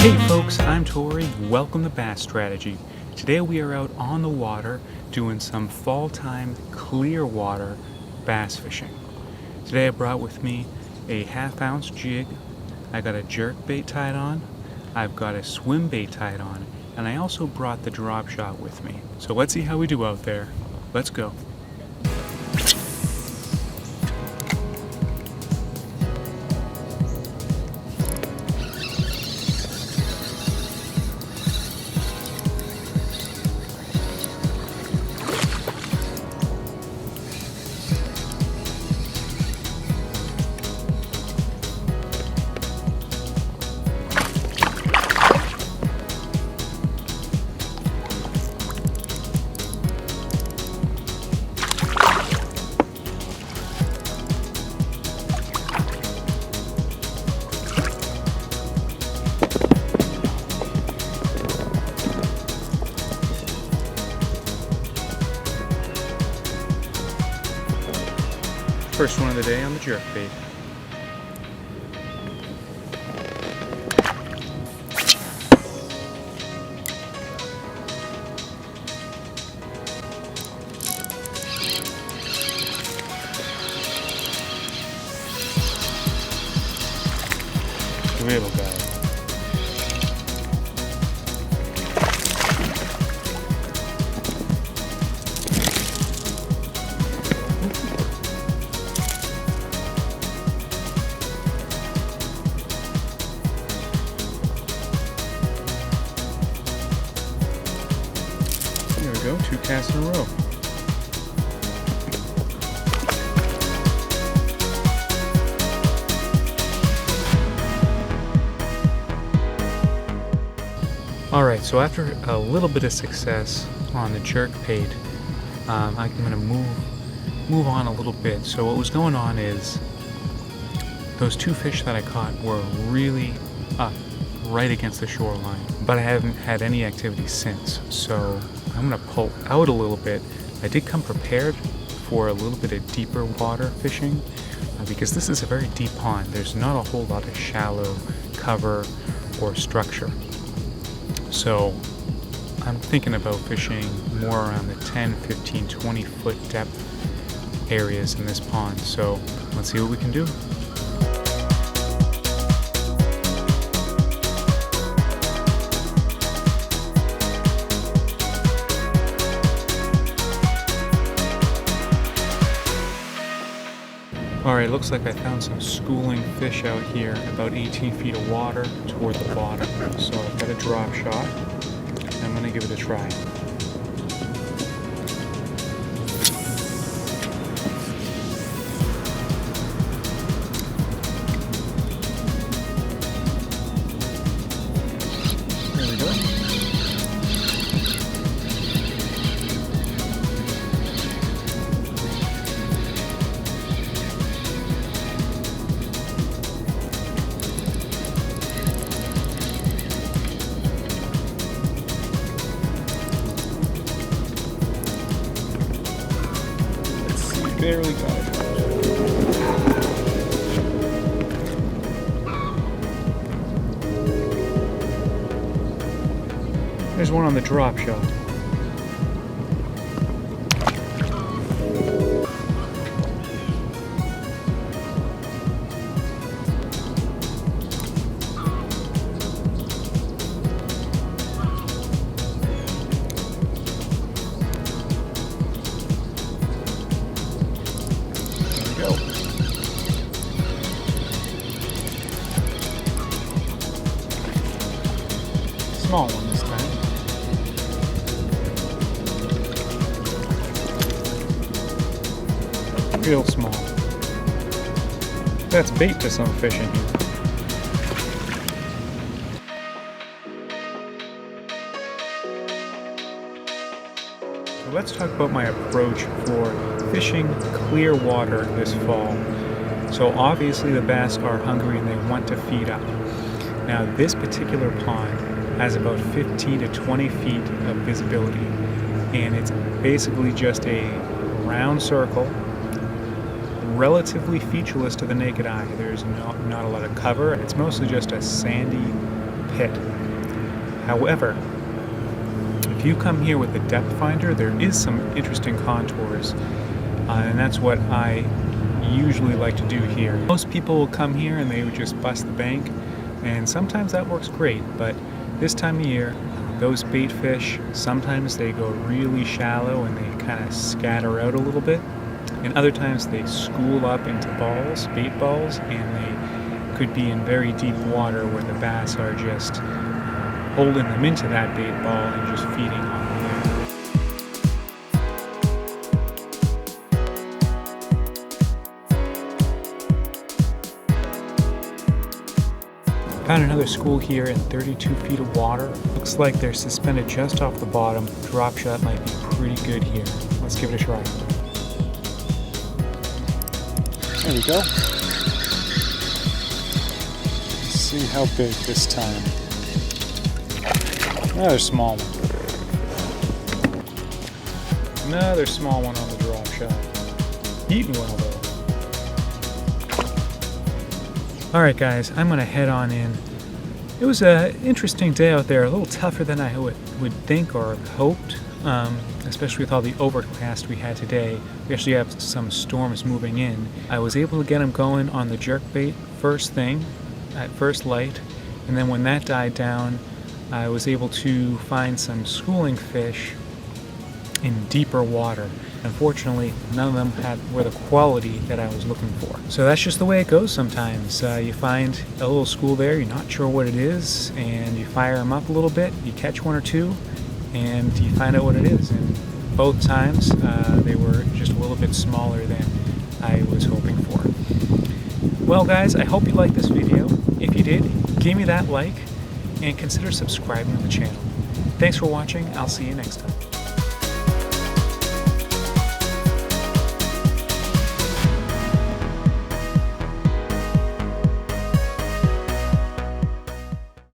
Hey folks, I'm Tori. Welcome to Bass Strategy. Today we are out on the water doing some fall time clear water bass fishing. Today I brought with me a 1/2 ounce jig. I got a jerkbait tied on. I've got a Swimbait tied on, and I also brought the dropshot with me. So let's see how we do out there. Let's go. First one of the day on the jerkbait. Little guy. There we go, 2 casts in a row. Alright, so after a little bit of success on the jerkbait, I'm going to move on a little bit. So what was going on is those 2 fish that I caught were really up right against the shoreline, but I haven't had any activity since. So I'm going to pull out a little bit. I did come prepared for a little bit of deeper water fishing because this is a very deep pond. There's not a whole lot of shallow cover or structure. So I'm thinking about fishing more around the 10, 15, 20 foot depth areas in this pond. So let's see what we can do. Alright, looks like I found some schooling fish out here, about 18 feet of water toward the bottom. So I've got a drop shot, and I'm going to give it a try. There we go. Barely got it. There's one on the drop shot. Small one this time. Real small. That's bait to some fish in here. So let's talk about my approach for fishing clear water this fall. So obviously the bass are hungry and they want to feed up. Now this particular pond has about 15 to 20 feet of visibility, and it's basically just a round circle, relatively featureless to the naked eye. There's not a lot of cover. It's mostly just a sandy pit. However, if you come here with a depth finder, there is some interesting contours, and that's what I usually like to do here. Most people will come here and they would just bust the bank, and sometimes that works great, but this time of year, those bait fish, sometimes they go really shallow and they kind of scatter out a little bit, and other times they school up into balls, bait balls, and they could be in very deep water where the bass are just holding them into that bait ball and just feeding on them. Found another school here in 32 feet of water. Looks like they're suspended just off the bottom. Drop shot might be pretty good here. Let's give it a try. There we go. Let's see how big this time. Another small one. Another small one on the drop shot. Eating well though. Alright guys, I'm going to head on in. It was an interesting day out there, a little tougher than I would think or hoped, especially with all the overcast we had today. We actually have some storms moving in. I was able to get them going on the jerkbait first thing, at first light, and then when that died down, I was able to find some schooling fish in deeper water. Unfortunately, none of them were the quality that I was looking for. So that's just the way it goes sometimes. You find a little school there, you're not sure what it is, and you fire them up a little bit, you catch one or two, and you find out what it is. And both times, they were just a little bit smaller than I was hoping for. Well guys, I hope you liked this video. If you did, give me that like, and consider subscribing to the channel. Thanks for watching, I'll see you next time.